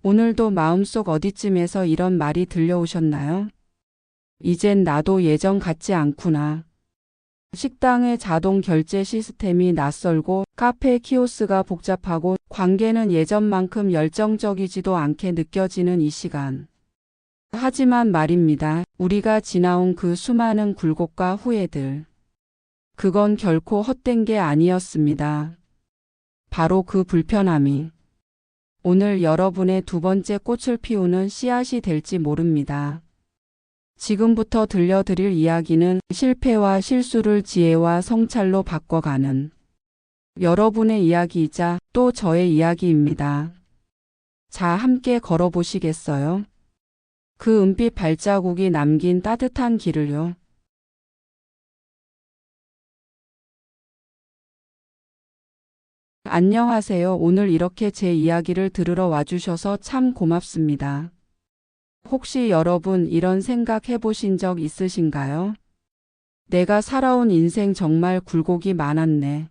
오늘도 마음속 어디쯤에서 이런 말이 들려오셨나요? 이젠 나도 예전 같지 않구나. 식당의 자동 결제 시스템이 낯설고 카페 키오스가 복잡하고 관계는 예전만큼 열정적이지도 않게 느껴지는 이 시간. 하지만 말입니다. 우리가 지나온 그 수많은 굴곡과 후회들. 그건 결코 헛된 게 아니었습니다. 바로 그 불편함이 오늘 여러분의 두 번째 꽃을 피우는 씨앗이 될지 모릅니다. 지금부터 들려드릴 이야기는 실패와 실수를 지혜와 성찰로 바꿔가는 여러분의 이야기이자 또 저의 이야기입니다. 자, 함께 걸어보시겠어요? 그 은빛 발자국이 남긴 따뜻한 길을요. 안녕하세요. 오늘 이렇게 제 이야기를 들으러 와주셔서 참 고맙습니다. 혹시 여러분 이런 생각 해보신 적 있으신가요? 내가 살아온 인생 정말 굴곡이 많았네.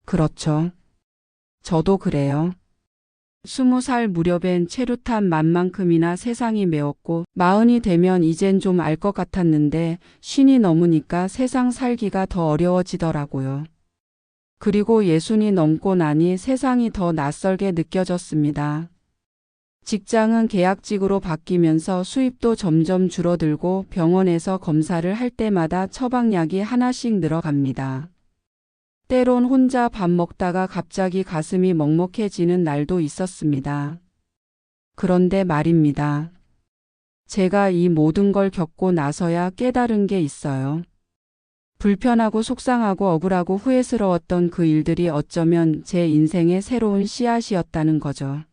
그렇죠. 저도 그래요. 20살 무렵엔 체류탄 맛만큼이나 세상이 매웠고 40이 되면 이젠 좀 알 것 같았는데 50이 넘으니까 세상 살기가 더 어려워지더라고요. 그리고 60이 넘고 나니 세상이 더 낯설게 느껴졌습니다. 직장은 계약직으로 바뀌면서 수입도 점점 줄어들고 병원에서 검사를 할 때마다 처방약이 하나씩 늘어갑니다. 때론 혼자 밥 먹다가 갑자기 가슴이 먹먹해지는 날도 있었습니다. 그런데 말입니다. 제가 이 모든 걸 겪고 나서야 깨달은 게 있어요. 불편하고 속상하고 억울하고 후회스러웠던 그 일들이 어쩌면 제 인생의 새로운 씨앗이었다는 거죠.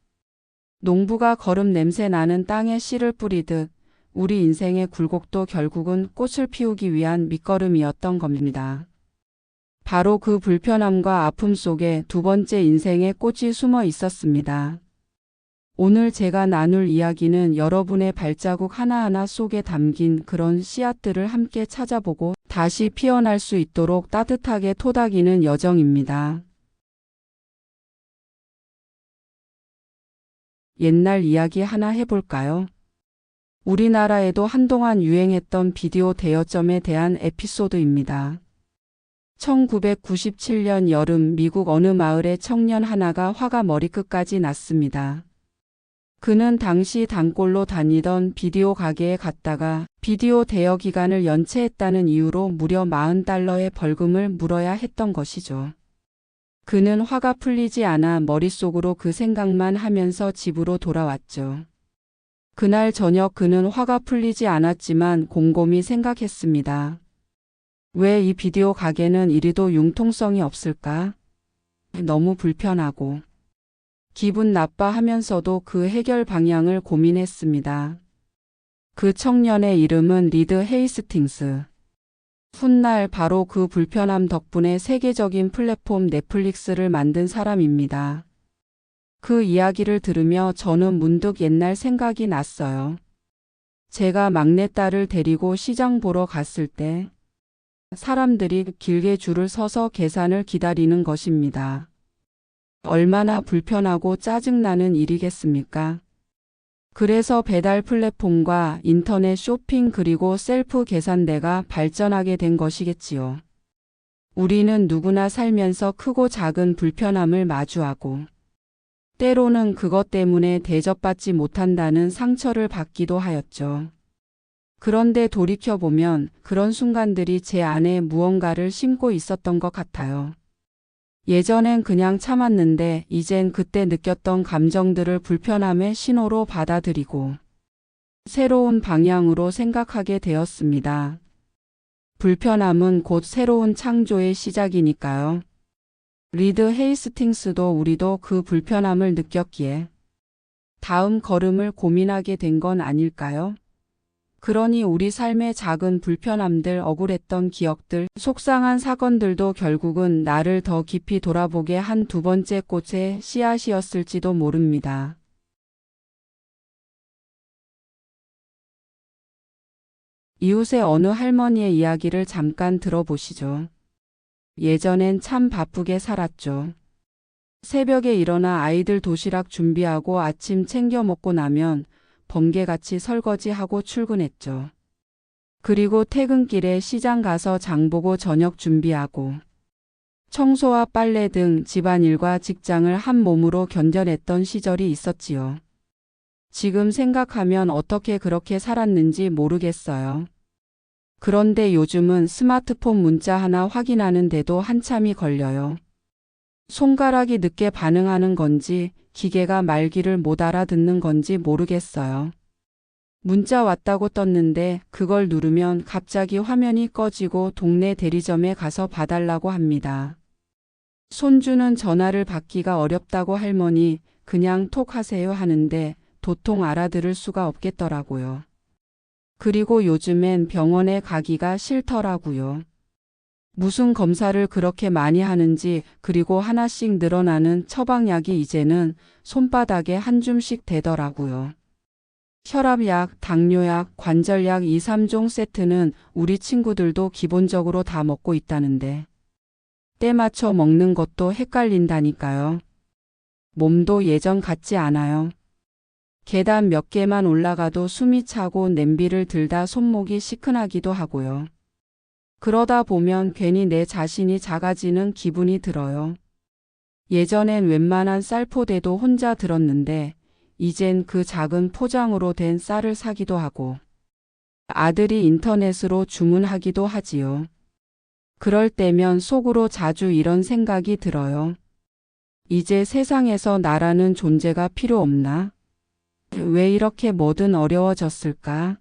농부가 거름 냄새 나는 땅에 씨를 뿌리듯 우리 인생의 굴곡도 결국은 꽃을 피우기 위한 밑거름이었던 겁니다. 바로 그 불편함과 아픔 속에 두 번째 인생의 꽃이 숨어 있었습니다. 오늘 제가 나눌 이야기는 여러분의 발자국 하나하나 속에 담긴 그런 씨앗들을 함께 찾아보고 다시 피어날 수 있도록 따뜻하게 토닥이는 여정입니다. 옛날 이야기 하나 해볼까요? 우리나라에도 한동안 유행했던 비디오 대여점에 대한 에피소드입니다. 1997년 여름 미국 어느 마을에 청년 하나가 화가 머리끝까지 났습니다. 그는 당시 단골로 다니던 비디오 가게에 갔다가 비디오 대여 기간을 연체했다는 이유로 무려 $40의 벌금을 물어야 했던 것이죠. 그는 화가 풀리지 않아 머릿속으로 그 생각만 하면서 집으로 돌아왔죠. 그날 저녁 그는 화가 풀리지 않았지만 곰곰이 생각했습니다. 왜 이 비디오 가게는 이리도 융통성이 없을까? 너무 불편하고 기분 나빠하면서도 그 해결 방향을 고민했습니다. 그 청년의 이름은 리드 헤이스팅스. 훗날 바로 그 불편함 덕분에 세계적인 플랫폼 넷플릭스를 만든 사람입니다. 그 이야기를 들으며 저는 문득 옛날 생각이 났어요. 제가 막내딸을 데리고 시장 보러 갔을 때 사람들이 길게 줄을 서서 계산을 기다리는 것입니다. 얼마나 불편하고 짜증나는 일이겠습니까? 그래서 배달 플랫폼과 인터넷 쇼핑 그리고 셀프 계산대가 발전하게 된 것이겠지요. 우리는 누구나 살면서 크고 작은 불편함을 마주하고 때로는 그것 때문에 대접받지 못한다는 상처를 받기도 하였죠. 그런데 돌이켜보면 그런 순간들이 제 안에 무언가를 심고 있었던 것 같아요. 예전엔 그냥 참았는데 이젠 그때 느꼈던 감정들을 불편함의 신호로 받아들이고 새로운 방향으로 생각하게 되었습니다. 불편함은 곧 새로운 창조의 시작이니까요. 리드 헤이스팅스도 우리도 그 불편함을 느꼈기에 다음 걸음을 고민하게 된 건 아닐까요? 그러니 우리 삶의 작은 불편함들, 억울했던 기억들, 속상한 사건들도 결국은 나를 더 깊이 돌아보게 한 두 번째 꽃의 씨앗이었을지도 모릅니다. 이웃의 어느 할머니의 이야기를 잠깐 들어보시죠. 예전엔 참 바쁘게 살았죠. 새벽에 일어나 아이들 도시락 준비하고 아침 챙겨 먹고 나면 번개같이 설거지하고 출근했죠. 그리고 퇴근길에 시장 가서 장 보고 저녁 준비하고 청소와 빨래 등 집안일과 직장을 한 몸으로 견뎌냈던 시절이 있었지요. 지금 생각하면 어떻게 그렇게 살았는지 모르겠어요. 그런데 요즘은 스마트폰 문자 하나 확인하는데도 한참이 걸려요. 손가락이 늦게 반응하는 건지 기계가 말귀를 못 알아듣는 건지 모르겠어요. 문자 왔다고 떴는데 그걸 누르면 갑자기 화면이 꺼지고 동네 대리점에 가서 봐달라고 합니다. 손주는 전화를 받기가 어렵다고 할머니 그냥 톡 하세요 하는데 도통 알아들을 수가 없겠더라고요. 그리고 요즘엔 병원에 가기가 싫더라고요. 무슨 검사를 그렇게 많이 하는지 그리고 하나씩 늘어나는 처방약이 이제는 손바닥에 한 줌씩 되더라고요. 혈압약, 당뇨약, 관절약 2, 3종 세트는 우리 친구들도 기본적으로 다 먹고 있다는데 때 맞춰 먹는 것도 헷갈린다니까요. 몸도 예전 같지 않아요. 계단 몇 개만 올라가도 숨이 차고 냄비를 들다 손목이 시큰하기도 하고요. 그러다 보면 괜히 내 자신이 작아지는 기분이 들어요. 예전엔 웬만한 쌀포대도 혼자 들었는데 이젠 그 작은 포장으로 된 쌀을 사기도 하고 아들이 인터넷으로 주문하기도 하지요. 그럴 때면 속으로 자주 이런 생각이 들어요. 이제 세상에서 나라는 존재가 필요 없나? 왜 이렇게 뭐든 어려워졌을까?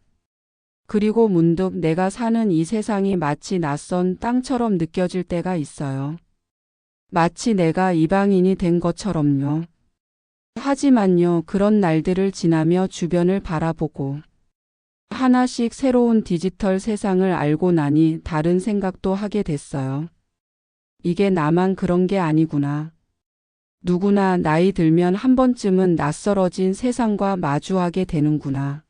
그리고 문득 내가 사는 이 세상이 마치 낯선 땅처럼 느껴질 때가 있어요. 마치 내가 이방인이 된 것처럼요. 하지만요, 그런 날들을 지나며 주변을 바라보고 하나씩 새로운 디지털 세상을 알고 나니 다른 생각도 하게 됐어요. 이게 나만 그런 게 아니구나. 누구나 나이 들면 한 번쯤은 낯설어진 세상과 마주하게 되는구나.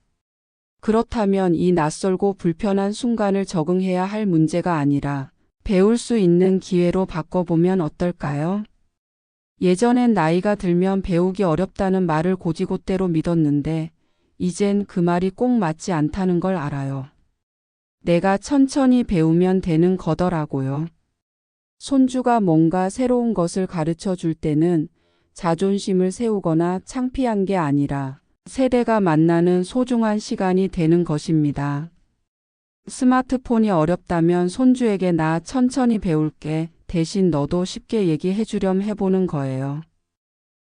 그렇다면 이 낯설고 불편한 순간을 적응해야 할 문제가 아니라 배울 수 있는 기회로 바꿔보면 어떨까요? 예전엔 나이가 들면 배우기 어렵다는 말을 곧이곧대로 믿었는데 이젠 그 말이 꼭 맞지 않다는 걸 알아요. 내가 천천히 배우면 되는 거더라고요. 손주가 뭔가 새로운 것을 가르쳐 줄 때는 자존심을 세우거나 창피한 게 아니라 세대가 만나는 소중한 시간이 되는 것입니다. 스마트폰이 어렵다면 손주에게 나 천천히 배울게. 대신 너도 쉽게 얘기해 주렴 해보는 거예요.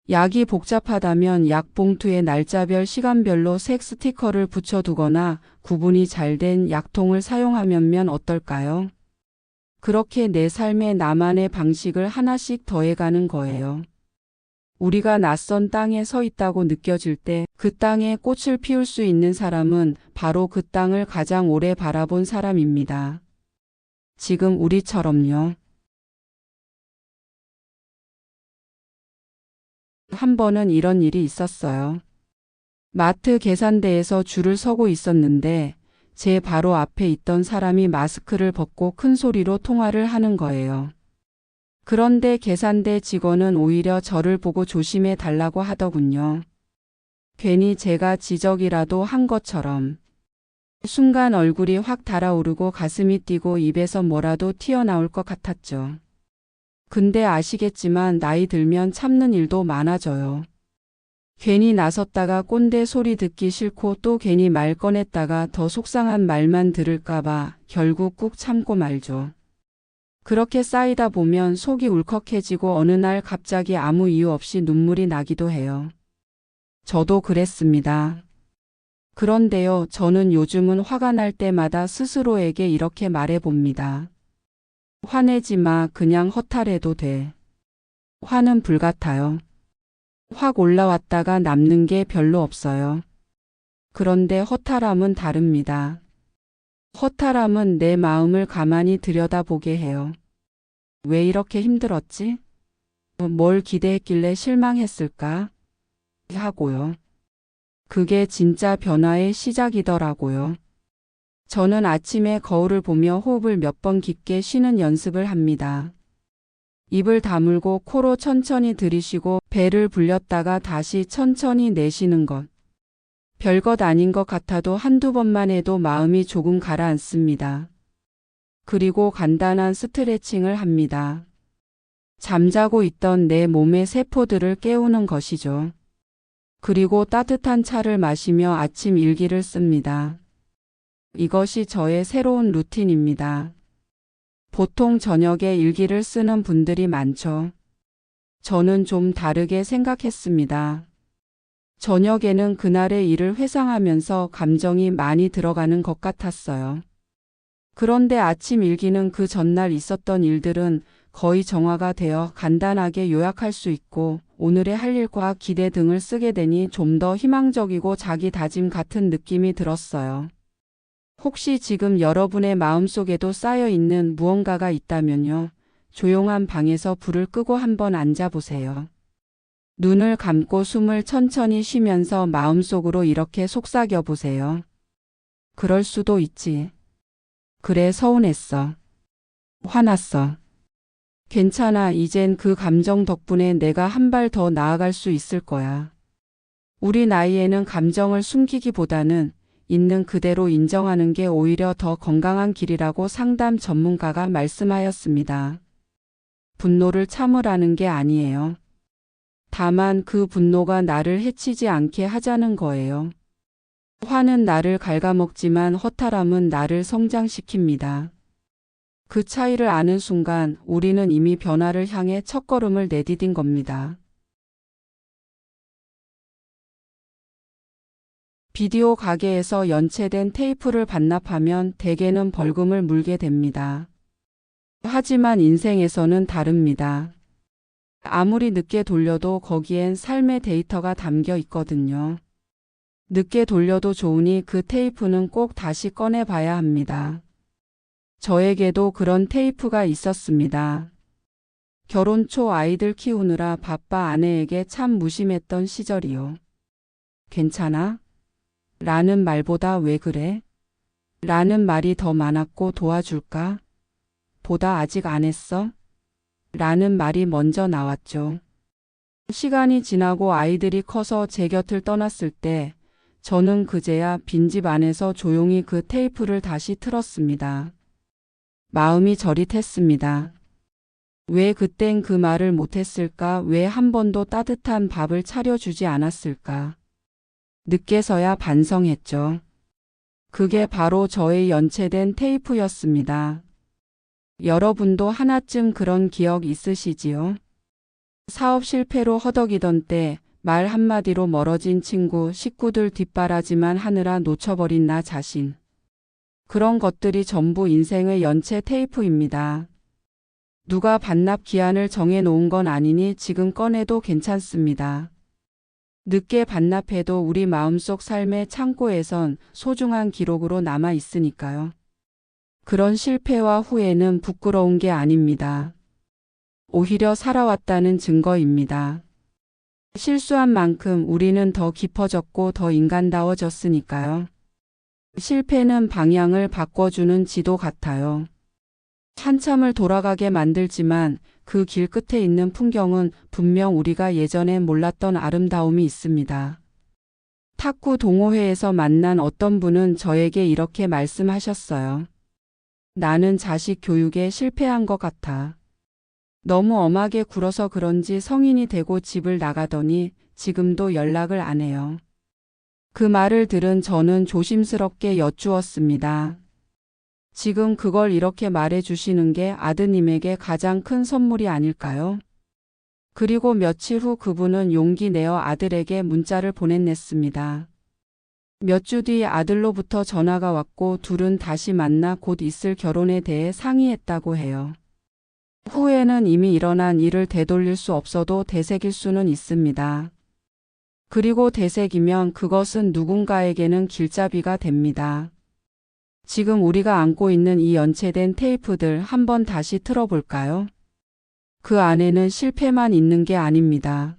약이 복잡하다면 약 봉투에 날짜별 시간별로 색 스티커를 붙여두거나 구분이 잘 된 약통을 사용하면 어떨까요? 그렇게 내 삶에 나만의 방식을 하나씩 더해가는 거예요. 우리가 낯선 땅에 서 있다고 느껴질 때 그 땅에 꽃을 피울 수 있는 사람은 바로 그 땅을 가장 오래 바라본 사람입니다. 지금 우리처럼요. 한 번은 이런 일이 있었어요. 마트 계산대에서 줄을 서고 있었는데 제 바로 앞에 있던 사람이 마스크를 벗고 큰 소리로 통화를 하는 거예요. 그런데 계산대 직원은 오히려 저를 보고 조심해 달라고 하더군요. 괜히 제가 지적이라도 한 것처럼. 순간 얼굴이 확 달아오르고 가슴이 뛰고 입에서 뭐라도 튀어나올 것 같았죠. 근데 아시겠지만 나이 들면 참는 일도 많아져요. 괜히 나섰다가 꼰대 소리 듣기 싫고 또 괜히 말 꺼냈다가 더 속상한 말만 들을까봐 결국 꾹 참고 말죠. 그렇게 쌓이다 보면 속이 울컥해지고 어느 날 갑자기 아무 이유 없이 눈물이 나기도 해요. 저도 그랬습니다. 그런데요, 저는 요즘은 화가 날 때마다 스스로에게 이렇게 말해봅니다. 화내지 마, 그냥 허탈해도 돼. 화는 불 같아요. 확 올라왔다가 남는 게 별로 없어요. 그런데 허탈함은 다릅니다. 허탈함은 내 마음을 가만히 들여다보게 해요. 왜 이렇게 힘들었지? 뭘 기대했길래 실망했을까? 하고요. 그게 진짜 변화의 시작이더라고요. 저는 아침에 거울을 보며 호흡을 몇 번 깊게 쉬는 연습을 합니다. 입을 다물고 코로 천천히 들이쉬고 배를 불렸다가 다시 천천히 내쉬는 것. 별것 아닌 것 같아도 한두 번만 해도 마음이 조금 가라앉습니다. 그리고 간단한 스트레칭을 합니다. 잠자고 있던 내 몸의 세포들을 깨우는 것이죠. 그리고 따뜻한 차를 마시며 아침 일기를 씁니다. 이것이 저의 새로운 루틴입니다. 보통 저녁에 일기를 쓰는 분들이 많죠. 저는 좀 다르게 생각했습니다. 저녁에는 그날의 일을 회상하면서 감정이 많이 들어가는 것 같았어요. 그런데 아침 일기는 그 전날 있었던 일들은 거의 정화가 되어 간단하게 요약할 수 있고 오늘의 할 일과 기대 등을 쓰게 되니 좀 더 희망적이고 자기 다짐 같은 느낌이 들었어요. 혹시 지금 여러분의 마음속에도 쌓여 있는 무언가가 있다면요. 조용한 방에서 불을 끄고 한번 앉아보세요. 눈을 감고 숨을 천천히 쉬면서 마음속으로 이렇게 속삭여 보세요. 그럴 수도 있지. 그래, 서운했어. 화났어. 괜찮아. 이젠 그 감정 덕분에 내가 한 발 더 나아갈 수 있을 거야. 우리 나이에는 감정을 숨기기보다는 있는 그대로 인정하는 게 오히려 더 건강한 길이라고 상담 전문가가 말씀하였습니다. 분노를 참으라는 게 아니에요. 다만 그 분노가 나를 해치지 않게 하자는 거예요. 화는 나를 갉아먹지만 허탈함은 나를 성장시킵니다. 그 차이를 아는 순간 우리는 이미 변화를 향해 첫걸음을 내디딘 겁니다. 비디오 가게에서 연체된 테이프를 반납하면 대개는 벌금을 물게 됩니다. 하지만 인생에서는 다릅니다. 아무리 늦게 돌려도 거기엔 삶의 데이터가 담겨 있거든요. 늦게 돌려도 좋으니 그 테이프는 꼭 다시 꺼내 봐야 합니다. 저에게도 그런 테이프가 있었습니다. 결혼 초 아이들 키우느라 바빠 아내에게 참 무심했던 시절이요. 괜찮아? 라는 말보다 왜 그래? 라는 말이 더 많았고 도와줄까? 보다 아직 안 했어? 라는 말이 먼저 나왔죠. 시간이 지나고 아이들이 커서 제 곁을 떠났을 때 저는 그제야 빈집 안에서 조용히 그 테이프를 다시 틀었습니다. 마음이 저릿했습니다. 왜 그땐 그 말을 못했을까? 왜 한 번도 따뜻한 밥을 차려주지 않았을까? 늦게서야 반성했죠. 그게 바로 저의 연체된 테이프였습니다. 여러분도 하나쯤 그런 기억 있으시지요? 사업 실패로 허덕이던 때 말 한마디로 멀어진 친구, 식구들 뒷바라지만 하느라 놓쳐버린 나 자신. 그런 것들이 전부 인생의 연체 테이프입니다. 누가 반납 기한을 정해놓은 건 아니니 지금 꺼내도 괜찮습니다. 늦게 반납해도 우리 마음속 삶의 창고에선 소중한 기록으로 남아 있으니까요. 그런 실패와 후회는 부끄러운 게 아닙니다. 오히려 살아왔다는 증거입니다. 실수한 만큼 우리는 더 깊어졌고 더 인간다워졌으니까요. 실패는 방향을 바꿔주는 지도 같아요. 한참을 돌아가게 만들지만 그 길 끝에 있는 풍경은 분명 우리가 예전엔 몰랐던 아름다움이 있습니다. 탁구 동호회에서 만난 어떤 분은 저에게 이렇게 말씀하셨어요. 나는 자식 교육에 실패한 것 같아. 너무 엄하게 굴어서 그런지 성인이 되고 집을 나가더니 지금도 연락을 안 해요. 그 말을 들은 저는 조심스럽게 여쭈었습니다. 지금 그걸 이렇게 말해 주시는 게 아드님에게 가장 큰 선물이 아닐까요? 그리고 며칠 후 그분은 용기 내어 아들에게 문자를 보냈습니다. 몇 주 뒤 아들로부터 전화가 왔고 둘은 다시 만나 곧 있을 결혼에 대해 상의했다고 해요. 후회는 이미 일어난 일을 되돌릴 수 없어도 되새길 수는 있습니다. 그리고 되새기면 그것은 누군가에게는 길잡이가 됩니다. 지금 우리가 안고 있는 이 연체된 테이프들 한번 다시 틀어볼까요? 그 안에는 실패만 있는 게 아닙니다.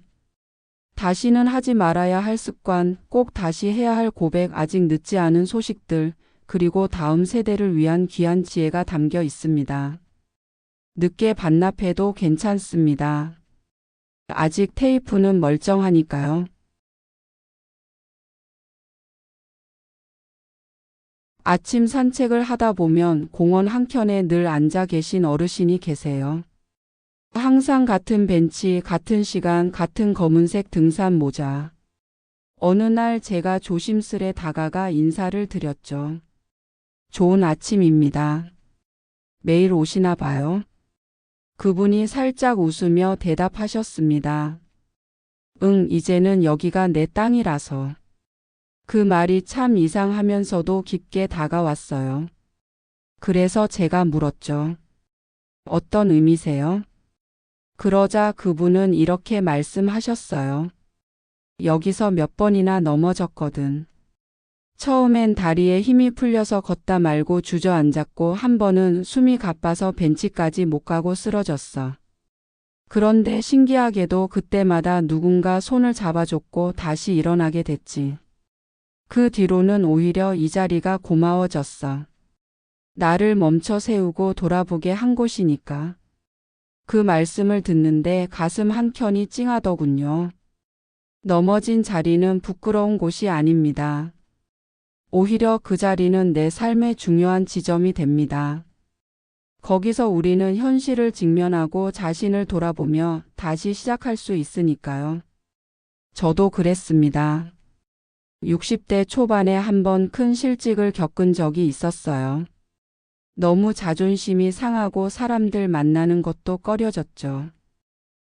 다시는 하지 말아야 할 습관, 꼭 다시 해야 할 고백, 아직 늦지 않은 소식들, 그리고 다음 세대를 위한 귀한 지혜가 담겨 있습니다. 늦게 반납해도 괜찮습니다. 아직 테이프는 멀쩡하니까요. 아침 산책을 하다 보면 공원 한켠에 늘 앉아 계신 어르신이 계세요. 항상 같은 벤치, 같은 시간, 같은 검은색 등산 모자. 어느 날 제가 조심스레 다가가 인사를 드렸죠. 좋은 아침입니다. 매일 오시나 봐요. 그분이 살짝 웃으며 대답하셨습니다. 응, 이제는 여기가 내 땅이라서. 그 말이 참 이상하면서도 깊게 다가왔어요. 그래서 제가 물었죠. 어떤 의미세요? 그러자 그분은 이렇게 말씀하셨어요. 여기서 몇 번이나 넘어졌거든. 처음엔 다리에 힘이 풀려서 걷다 말고 주저앉았고 한 번은 숨이 가빠서 벤치까지 못 가고 쓰러졌어. 그런데 신기하게도 그때마다 누군가 손을 잡아줬고 다시 일어나게 됐지. 그 뒤로는 오히려 이 자리가 고마워졌어. 나를 멈춰 세우고 돌아보게 한 곳이니까. 그 말씀을 듣는데 가슴 한켠이 찡하더군요. 넘어진 자리는 부끄러운 곳이 아닙니다. 오히려 그 자리는 내 삶의 중요한 지점이 됩니다. 거기서 우리는 현실을 직면하고 자신을 돌아보며 다시 시작할 수 있으니까요. 저도 그랬습니다. 60대 초반에 한번 큰 실직을 겪은 적이 있었어요. 너무 자존심이 상하고 사람들 만나는 것도 꺼려졌죠.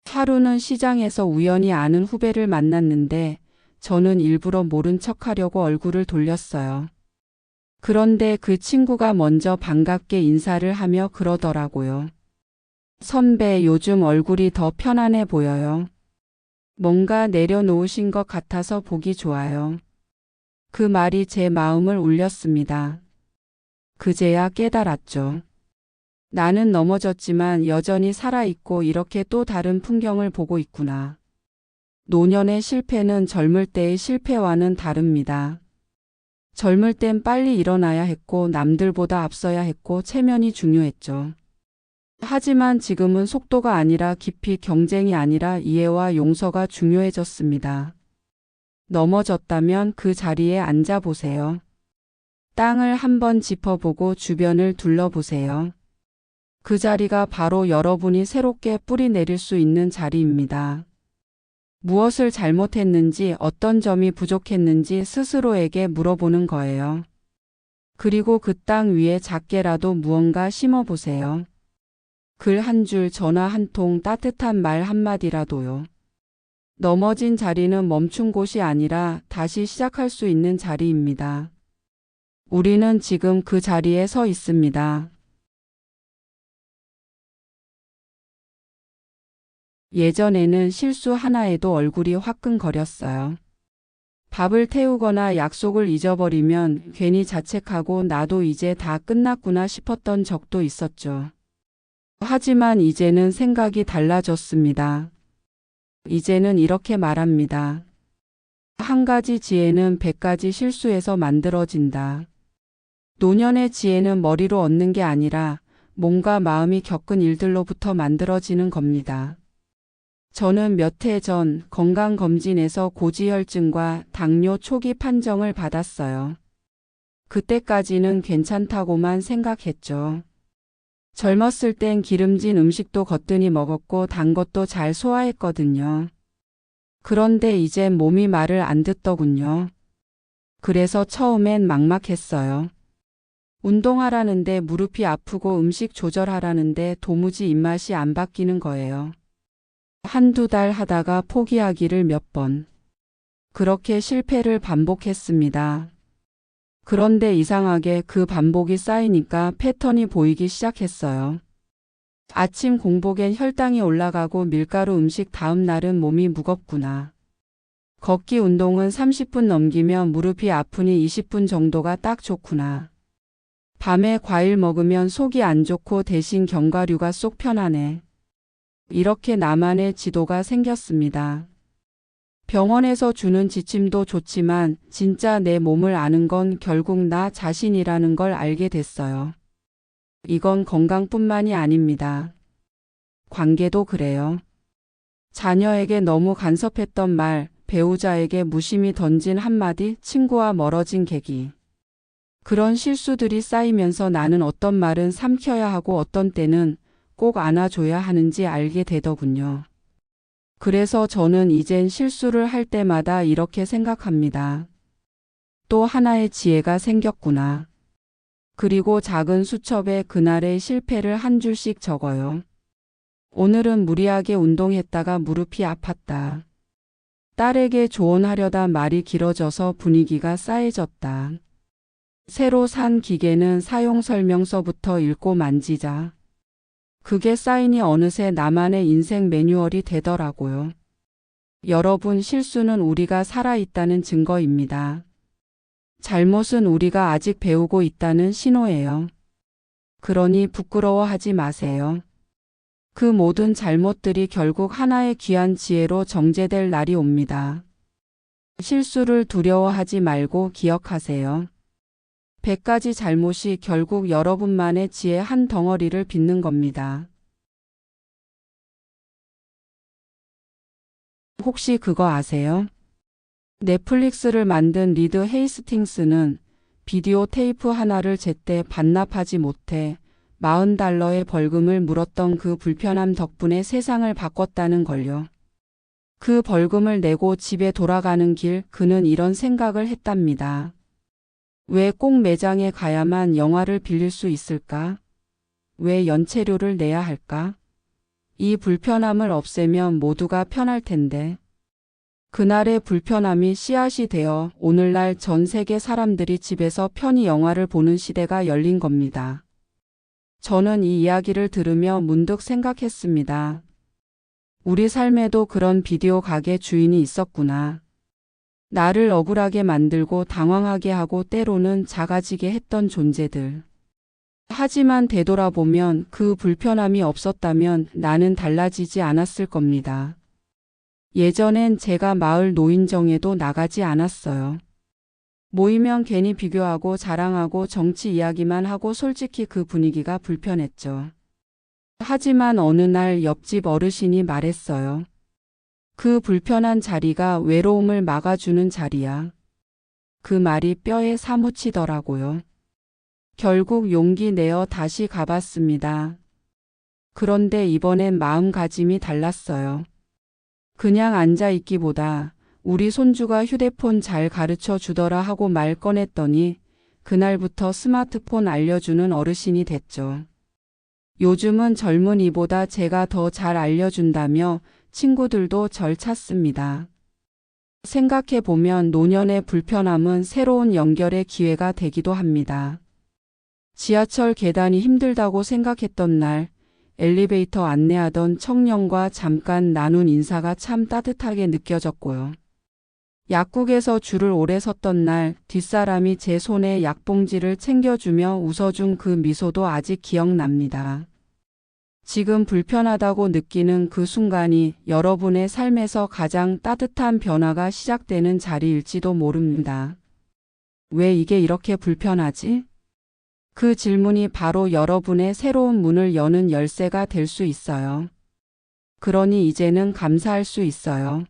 하루는 시장에서 우연히 아는 후배를 만났는데 저는 일부러 모른 척하려고 얼굴을 돌렸어요. 그런데 그 친구가 먼저 반갑게 인사를 하며 그러더라고요. 선배, 요즘 얼굴이 더 편안해 보여요. 뭔가 내려놓으신 것 같아서 보기 좋아요. 그 말이 제 마음을 울렸습니다. 그제야 깨달았죠. 나는 넘어졌지만 여전히 살아있고 이렇게 또 다른 풍경을 보고 있구나. 노년의 실패는 젊을 때의 실패와는 다릅니다. 젊을 땐 빨리 일어나야 했고 남들보다 앞서야 했고 체면이 중요했죠. 하지만 지금은 속도가 아니라 깊이, 경쟁이 아니라 이해와 용서가 중요해졌습니다. 넘어졌다면 그 자리에 앉아보세요. 땅을 한번 짚어보고 주변을 둘러보세요. 그 자리가 바로 여러분이 새롭게 뿌리 내릴 수 있는 자리입니다. 무엇을 잘못했는지, 어떤 점이 부족했는지 스스로에게 물어보는 거예요. 그리고 그 땅 위에 작게라도 무언가 심어보세요. 글 한 줄, 전화 한 통, 따뜻한 말 한마디라도요. 넘어진 자리는 멈춘 곳이 아니라 다시 시작할 수 있는 자리입니다. 우리는 지금 그 자리에 서 있습니다. 예전에는 실수 하나에도 얼굴이 화끈거렸어요. 밥을 태우거나 약속을 잊어버리면 괜히 자책하고 나도 이제 다 끝났구나 싶었던 적도 있었죠. 하지만 이제는 생각이 달라졌습니다. 이제는 이렇게 말합니다. 한 가지 지혜는 100가지 실수에서 만들어진다. 노년의 지혜는 머리로 얻는 게 아니라 몸과 마음이 겪은 일들로부터 만들어지는 겁니다. 저는 몇 해 전 건강검진에서 고지혈증과 당뇨 초기 판정을 받았어요. 그때까지는 괜찮다고만 생각했죠. 젊었을 땐 기름진 음식도 거뜬히 먹었고 단 것도 잘 소화했거든요. 그런데 이젠 몸이 말을 안 듣더군요. 그래서 처음엔 막막했어요. 운동하라는데 무릎이 아프고 음식 조절하라는데 도무지 입맛이 안 바뀌는 거예요. 한두 달 하다가 포기하기를 몇 번. 그렇게 실패를 반복했습니다. 그런데 이상하게 그 반복이 쌓이니까 패턴이 보이기 시작했어요. 아침 공복엔 혈당이 올라가고 밀가루 음식 다음 날은 몸이 무겁구나. 걷기 운동은 30분 넘기면 무릎이 아프니 20분 정도가 딱 좋구나. 밤에 과일 먹으면 속이 안 좋고 대신 견과류가 쏙 편하네. 이렇게 나만의 지도가 생겼습니다. 병원에서 주는 지침도 좋지만 진짜 내 몸을 아는 건 결국 나 자신이라는 걸 알게 됐어요. 이건 건강뿐만이 아닙니다. 관계도 그래요. 자녀에게 너무 간섭했던 말, 배우자에게 무심히 던진 한마디, 친구와 멀어진 계기. 그런 실수들이 쌓이면서 나는 어떤 말은 삼켜야 하고 어떤 때는 꼭 안아줘야 하는지 알게 되더군요. 그래서 저는 이젠 실수를 할 때마다 이렇게 생각합니다. 또 하나의 지혜가 생겼구나. 그리고 작은 수첩에 그날의 실패를 한 줄씩 적어요. 오늘은 무리하게 운동했다가 무릎이 아팠다. 딸에게 조언하려다 말이 길어져서 분위기가 싸해졌다. 새로 산 기계는 사용 설명서부터 읽고 만지자. 그게 쌓이니 어느새 나만의 인생 매뉴얼이 되더라고요. 여러분, 실수는 우리가 살아있다는 증거입니다. 잘못은 우리가 아직 배우고 있다는 신호예요. 그러니 부끄러워하지 마세요. 그 모든 잘못들이 결국 하나의 귀한 지혜로 정제될 날이 옵니다. 실수를 두려워하지 말고 기억하세요. 100가지 잘못이 결국 여러분만의 지혜 한 덩어리를 빚는 겁니다. 혹시 그거 아세요? 넷플릭스를 만든 리드 헤이스팅스는 비디오 테이프 하나를 제때 반납하지 못해 $40의 벌금을 물었던 그 불편함 덕분에 세상을 바꿨다는 걸요. 그 벌금을 내고 집에 돌아가는 길 그는 이런 생각을 했답니다. 왜 꼭 매장에 가야만 영화를 빌릴 수 있을까? 왜 연체료를 내야 할까? 이 불편함을 없애면 모두가 편할 텐데. 그날의 불편함이 씨앗이 되어 오늘날 전 세계 사람들이 집에서 편히 영화를 보는 시대가 열린 겁니다. 저는 이 이야기를 들으며 문득 생각했습니다. 우리 삶에도 그런 비디오 가게 주인이 있었구나. 나를 억울하게 만들고 당황하게 하고 때로는 작아지게 했던 존재들. 하지만 되돌아보면 그 불편함이 없었다면 나는 달라지지 않았을 겁니다. 예전엔 제가 마을 노인정에도 나가지 않았어요. 모이면 괜히 비교하고 자랑하고 정치 이야기만 하고 솔직히 그 분위기가 불편했죠. 하지만 어느 날 옆집 어르신이 말했어요. 그 불편한 자리가 외로움을 막아주는 자리야. 그 말이 뼈에 사무치더라고요. 결국 용기 내어 다시 가봤습니다. 그런데 이번엔 마음가짐이 달랐어요. 그냥 앉아있기보다 우리 손주가 휴대폰 잘 가르쳐 주더라 하고 말 꺼냈더니 그날부터 스마트폰 알려주는 어르신이 됐죠. 요즘은 젊은이보다 제가 더 잘 알려준다며 친구들도 절 찾습니다. 생각해보면 노년의 불편함은 새로운 연결의 기회가 되기도 합니다. 지하철 계단이 힘들다고 생각했던 날 엘리베이터 안내하던 청년과 잠깐 나눈 인사가 참 따뜻하게 느껴졌고요. 약국에서 줄을 오래 섰던 날 뒷사람이 제 손에 약봉지를 챙겨주며 웃어준 그 미소도 아직 기억납니다. 지금 불편하다고 느끼는 그 순간이 여러분의 삶에서 가장 따뜻한 변화가 시작되는 자리일지도 모릅니다. 왜 이게 이렇게 불편하지? 그 질문이 바로 여러분의 새로운 문을 여는 열쇠가 될 수 있어요. 그러니 이제는 감사할 수 있어요.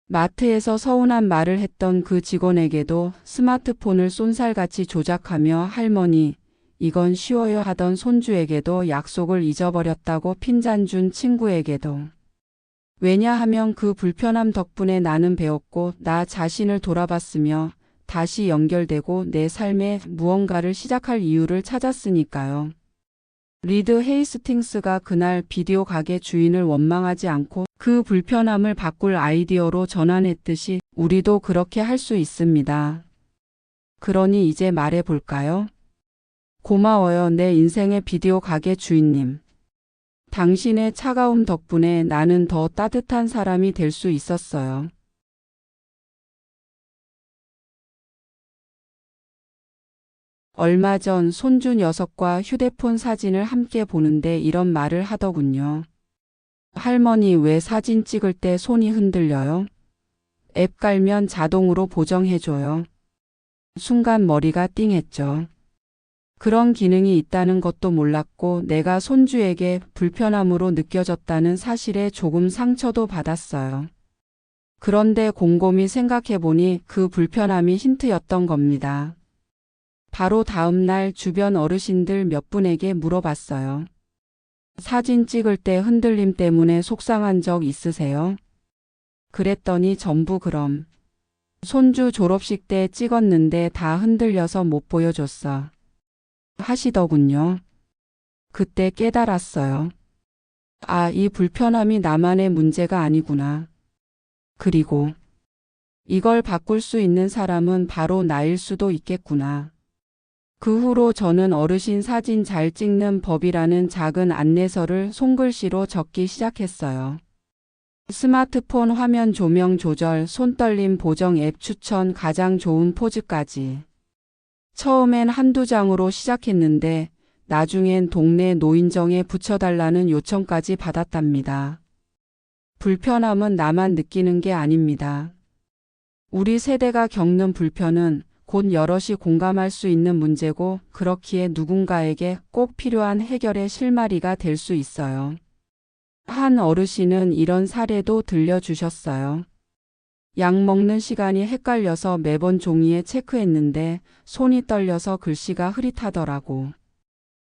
마트에서 서운한 말을 했던 그 직원에게도 스마트폰을 쏜살같이 조작하며 할머니, 이건 쉬워요 하던 손주에게도 약속을 잊어버렸다고 핀잔 준 친구에게도. 왜냐하면 그 불편함 덕분에 나는 배웠고 나 자신을 돌아봤으며 다시 연결되고 내 삶에 무언가를 시작할 이유를 찾았으니까요. 리드 헤이스팅스가 그날 비디오 가게 주인을 원망하지 않고 그 불편함을 바꿀 아이디어로 전환했듯이 우리도 그렇게 할 수 있습니다. 그러니 이제 말해볼까요? 고마워요, 내 인생의 비디오 가게 주인님. 당신의 차가움 덕분에 나는 더 따뜻한 사람이 될 수 있었어요. 얼마 전 손주 녀석과 휴대폰 사진을 함께 보는데 이런 말을 하더군요. 할머니, 왜 사진 찍을 때 손이 흔들려요? 앱 깔면 자동으로 보정해줘요. 순간 머리가 띵했죠. 그런 기능이 있다는 것도 몰랐고 내가 손주에게 불편함으로 느껴졌다는 사실에 조금 상처도 받았어요. 그런데 곰곰이 생각해보니 그 불편함이 힌트였던 겁니다. 바로 다음 날 주변 어르신들 몇 분에게 물어봤어요. 사진 찍을 때 흔들림 때문에 속상한 적 있으세요? 그랬더니 전부 그럼. 손주 졸업식 때 찍었는데 다 흔들려서 못 보여줬어. 하시더군요. 그때 깨달았어요. 아, 이 불편함이 나만의 문제가 아니구나. 그리고 이걸 바꿀 수 있는 사람은 바로 나일 수도 있겠구나. 그 후로 저는 어르신 사진 잘 찍는 법이라는 작은 안내서를 손글씨로 적기 시작했어요. 스마트폰 화면 조명 조절, 손떨림 보정 앱 추천, 가장 좋은 포즈까지. 처음엔 한두 장으로 시작했는데 나중엔 동네 노인정에 붙여달라는 요청까지 받았답니다. 불편함은 나만 느끼는 게 아닙니다. 우리 세대가 겪는 불편은 곧 여럿이 공감할 수 있는 문제고 그렇기에 누군가에게 꼭 필요한 해결의 실마리가 될 수 있어요. 한 어르신은 이런 사례도 들려주셨어요. 약 먹는 시간이 헷갈려서 매번 종이에 체크했는데 손이 떨려서 글씨가 흐릿하더라고.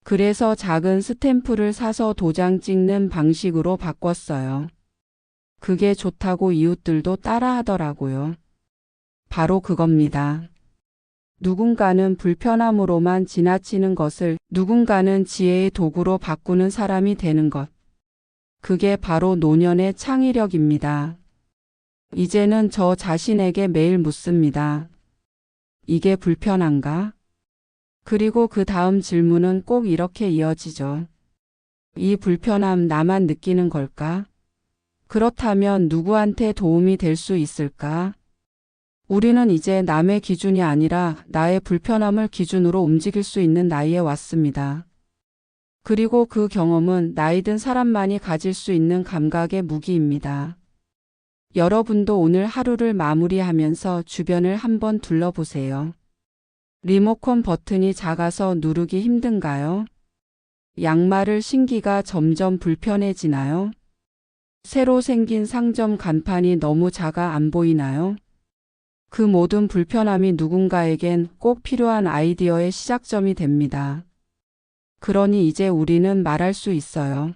그래서 작은 스탬프를 사서 도장 찍는 방식으로 바꿨어요. 그게 좋다고 이웃들도 따라하더라고요. 바로 그겁니다. 누군가는 불편함으로만 지나치는 것을 누군가는 지혜의 도구로 바꾸는 사람이 되는 것. 그게 바로 노년의 창의력입니다. 이제는 저 자신에게 매일 묻습니다. 이게 불편한가? 그리고 그 다음 질문은 꼭 이렇게 이어지죠. 이 불편함 나만 느끼는 걸까? 그렇다면 누구한테 도움이 될 수 있을까? 우리는 이제 남의 기준이 아니라 나의 불편함을 기준으로 움직일 수 있는 나이에 왔습니다. 그리고 그 경험은 나이 든 사람만이 가질 수 있는 감각의 무기입니다. 여러분도 오늘 하루를 마무리하면서 주변을 한번 둘러보세요. 리모컨 버튼이 작아서 누르기 힘든가요? 양말을 신기가 점점 불편해지나요? 새로 생긴 상점 간판이 너무 작아 안 보이나요? 그 모든 불편함이 누군가에겐 꼭 필요한 아이디어의 시작점이 됩니다. 그러니 이제 우리는 말할 수 있어요.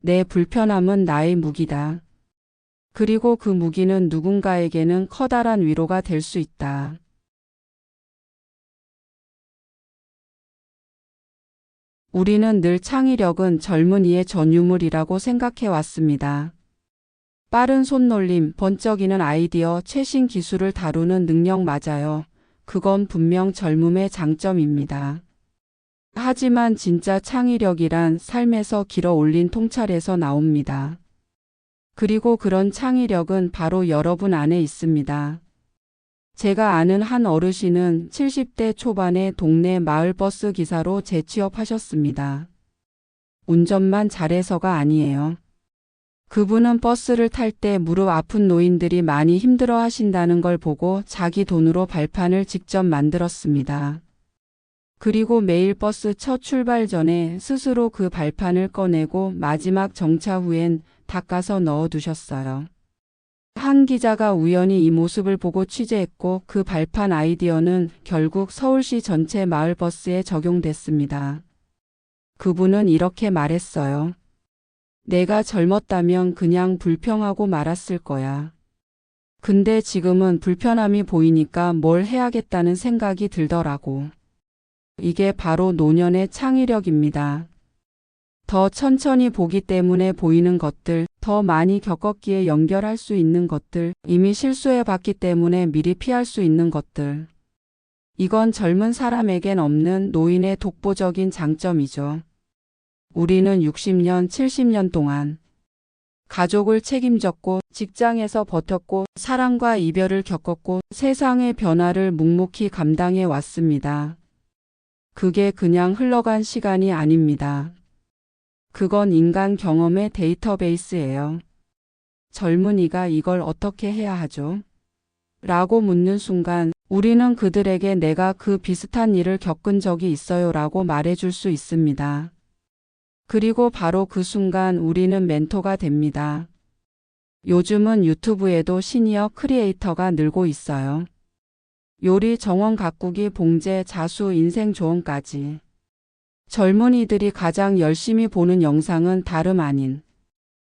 내 불편함은 나의 무기다. 그리고 그 무기는 누군가에게는 커다란 위로가 될 수 있다. 우리는 늘 창의력은 젊은이의 전유물이라고 생각해 왔습니다. 빠른 손놀림, 번쩍이는 아이디어, 최신 기술을 다루는 능력 맞아요. 그건 분명 젊음의 장점입니다. 하지만 진짜 창의력이란 삶에서 길어 올린 통찰에서 나옵니다. 그리고 그런 창의력은 바로 여러분 안에 있습니다. 제가 아는 한 어르신은 70대 초반에 동네 마을버스 기사로 재취업하셨습니다. 운전만 잘해서가 아니에요. 그분은 버스를 탈 때 무릎 아픈 노인들이 많이 힘들어 하신다는 걸 보고 자기 돈으로 발판을 직접 만들었습니다. 그리고 매일 버스 첫 출발 전에 스스로 그 발판을 꺼내고 마지막 정차 후엔 닦아서 넣어두셨어요. 한 기자가 우연히 이 모습을 보고 취재했고 그 발판 아이디어는 결국 서울시 전체 마을버스에 적용됐습니다. 그분은 이렇게 말했어요. 내가 젊었다면 그냥 불평하고 말았을 거야. 근데 지금은 불편함이 보이니까 뭘 해야겠다는 생각이 들더라고. 이게 바로 노년의 창의력입니다. 더 천천히 보기 때문에 보이는 것들, 더 많이 겪었기에 연결할 수 있는 것들, 이미 실수해 봤기 때문에 미리 피할 수 있는 것들. 이건 젊은 사람에겐 없는 노인의 독보적인 장점이죠. 우리는 60년, 70년 동안 가족을 책임졌고, 직장에서 버텼고, 사랑과 이별을 겪었고, 세상의 변화를 묵묵히 감당해 왔습니다. 그게 그냥 흘러간 시간이 아닙니다. 그건 인간 경험의 데이터베이스예요. 젊은이가 이걸 어떻게 해야 하죠? 라고 묻는 순간 우리는 그들에게 내가 그 비슷한 일을 겪은 적이 있어요라고 말해줄 수 있습니다. 그리고 바로 그 순간 우리는 멘토가 됩니다. 요즘은 유튜브에도 시니어 크리에이터가 늘고 있어요. 요리, 정원 가꾸기, 봉제, 자수, 인생 조언까지. 젊은이들이 가장 열심히 보는 영상은 다름 아닌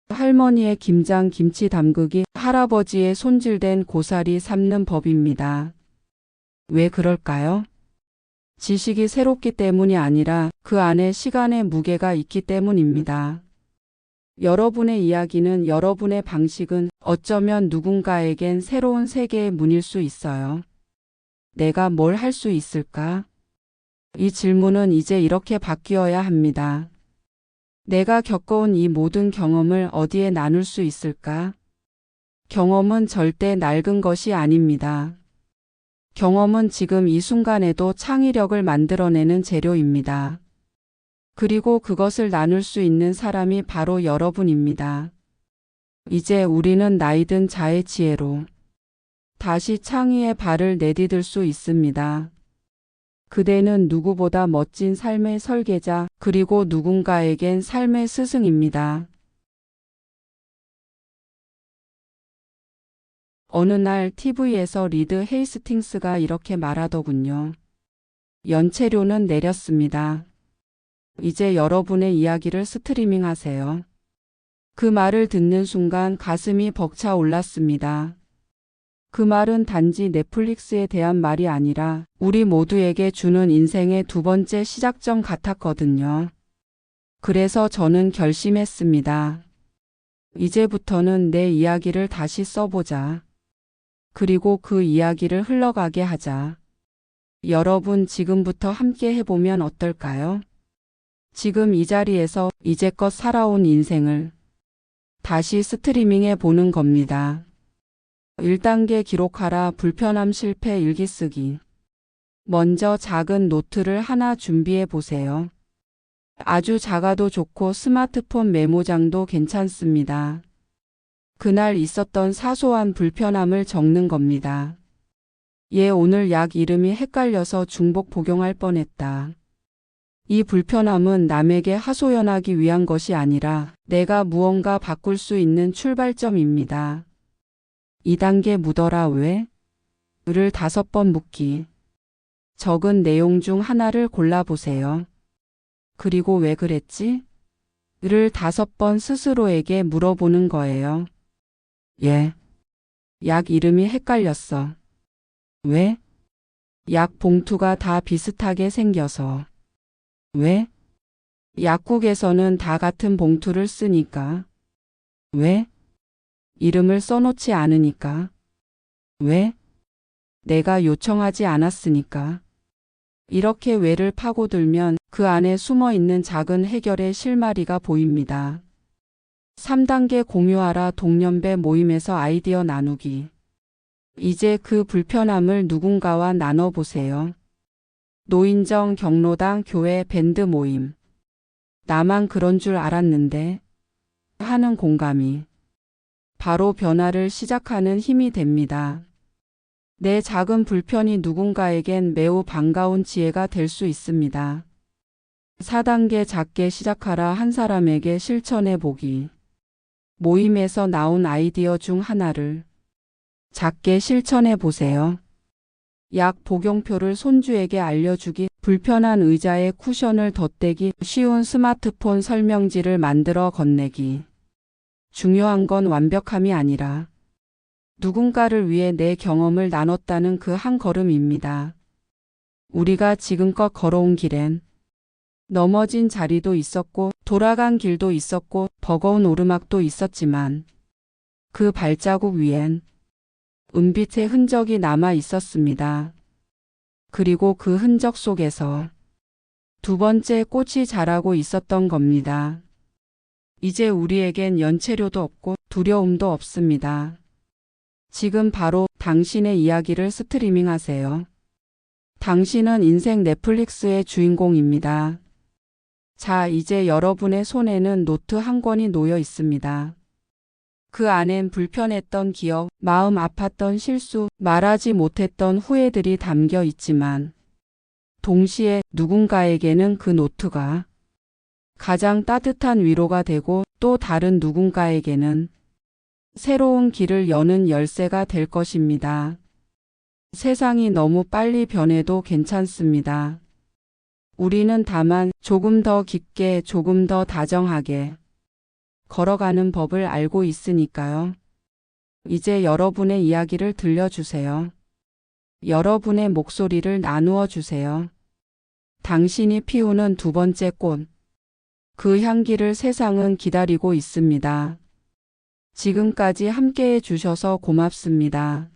할머니의 김장 김치 담그기, 할아버지의 손질된 고사리 삶는 법입니다. 왜 그럴까요? 지식이 새롭기 때문이 아니라 그 안에 시간의 무게가 있기 때문입니다. 여러분의 이야기는, 여러분의 방식은 어쩌면 누군가에겐 새로운 세계의 문일 수 있어요. 내가 뭘 할 수 있을까? 이 질문은 이제 이렇게 바뀌어야 합니다. 내가 겪어온 이 모든 경험을 어디에 나눌 수 있을까? 경험은 절대 낡은 것이 아닙니다. 경험은 지금 이 순간에도 창의력을 만들어내는 재료입니다. 그리고 그것을 나눌 수 있는 사람이 바로 여러분입니다. 이제 우리는 나이든 자의 지혜로 다시 창의의 발을 내디딜 수 있습니다. 그대는 누구보다 멋진 삶의 설계자, 그리고 누군가에겐 삶의 스승입니다. 어느 날 TV에서 리드 헤이스팅스가 이렇게 말하더군요. 연체료는 내렸습니다. 이제 여러분의 이야기를 스트리밍 하세요. 그 말을 듣는 순간 가슴이 벅차 올랐습니다. 그 말은 단지 넷플릭스에 대한 말이 아니라 우리 모두에게 주는 인생의 두 번째 시작점 같았거든요. 그래서 저는 결심했습니다. 이제부터는 내 이야기를 다시 써보자. 그리고 그 이야기를 흘러가게 하자. 여러분, 지금부터 함께 해보면 어떨까요? 지금 이 자리에서 이제껏 살아온 인생을 다시 스트리밍해 보는 겁니다. 1단계 기록하라. 불편함 실패 일기 쓰기. 먼저 작은 노트를 하나 준비해 보세요. 아주 작아도 좋고 스마트폰 메모장도 괜찮습니다. 그날 있었던 사소한 불편함을 적는 겁니다. 오늘 약 이름이 헷갈려서 중복 복용할 뻔했다. 이 불편함은 남에게 하소연하기 위한 것이 아니라 내가 무언가 바꿀 수 있는 출발점입니다. 2단계 묻어라. 왜? 를 5번 묻기. 적은 내용 중 하나를 골라보세요. 그리고 왜 그랬지? 를 5번 스스로에게 물어보는 거예요. 약 이름이 헷갈렸어. 왜? 약 봉투가 다 비슷하게 생겨서. 왜? 약국에서는 다 같은 봉투를 쓰니까. 왜? 이름을 써놓지 않으니까. 왜? 내가 요청하지 않았으니까. 이렇게 왜를 파고들면 그 안에 숨어있는 작은 해결의 실마리가 보입니다. 3단계 공유하라. 동년배 모임에서 아이디어 나누기. 이제 그 불편함을 누군가와 나눠보세요. 노인정, 경로당, 교회, 밴드 모임. 나만 그런 줄 알았는데 하는 공감이 바로 변화를 시작하는 힘이 됩니다. 내 작은 불편이 누군가에겐 매우 반가운 지혜가 될 수 있습니다. 4단계 작게 시작하라. 한 사람에게 실천해 보기. 모임에서 나온 아이디어 중 하나를 작게 실천해 보세요. 약 복용표를 손주에게 알려주기, 불편한 의자에 쿠션을 덧대기, 쉬운 스마트폰 설명지를 만들어 건네기. 중요한 건 완벽함이 아니라 누군가를 위해 내 경험을 나눴다는 그 한 걸음입니다. 우리가 지금껏 걸어온 길엔 넘어진 자리도 있었고 돌아간 길도 있었고 버거운 오르막도 있었지만 그 발자국 위엔 은빛의 흔적이 남아 있었습니다. 그리고 그 흔적 속에서 두 번째 꽃이 자라고 있었던 겁니다. 이제 우리에겐 연체료도 없고 두려움도 없습니다. 지금 바로 당신의 이야기를 스트리밍 하세요. 당신은 인생 넷플릭스의 주인공입니다. 자, 이제 여러분의 손에는 노트 한 권이 놓여 있습니다. 그 안엔 불편했던 기억, 마음 아팠던 실수, 말하지 못했던 후회들이 담겨 있지만 동시에 누군가에게는 그 노트가 가장 따뜻한 위로가 되고 또 다른 누군가에게는 새로운 길을 여는 열쇠가 될 것입니다. 세상이 너무 빨리 변해도 괜찮습니다. 우리는 다만 조금 더 깊게, 조금 더 다정하게 걸어가는 법을 알고 있으니까요. 이제 여러분의 이야기를 들려주세요. 여러분의 목소리를 나누어 주세요. 당신이 피우는 두 번째 꽃. 그 향기를 세상은 기다리고 있습니다. 지금까지 함께해 주셔서 고맙습니다.